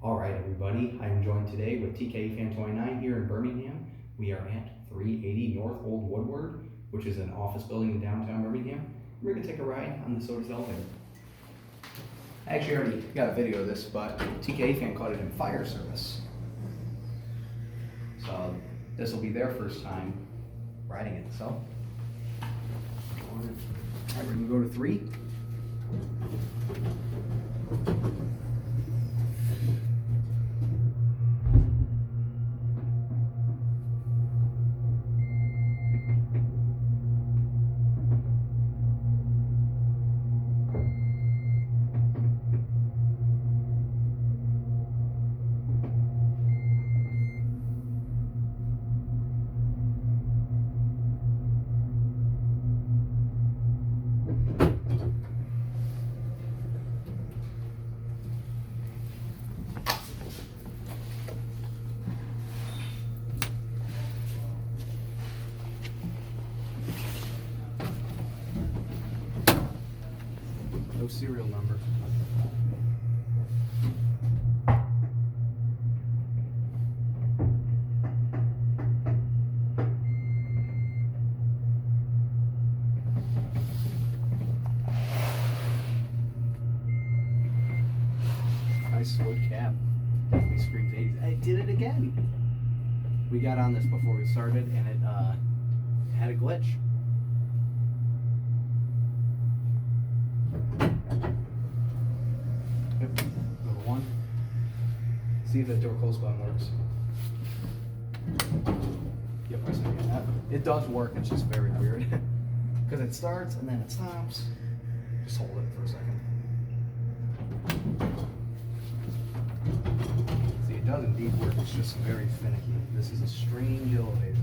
Alright everybody, I'm joined today with TK Fan 29 here in Birmingham. We are at 380 North Old Woodward, which is an office building in downtown Birmingham. We're going to take a ride on this Otis elevator. I actually already got a video of this, but TK Fan caught it in fire service. So this will be their first time riding it. So, alright, we're going to go to 3. No serial number. Nice wood cap. These screens 80s. I did it again. We got on this before we started and it had a glitch. Yep, number 1. See if the door close button works. Yep, I see that. It does work, it's just very weird. Because it starts and then it stops. Just hold it for a second. See, it does indeed work, it's just very finicky. This is a strange elevator.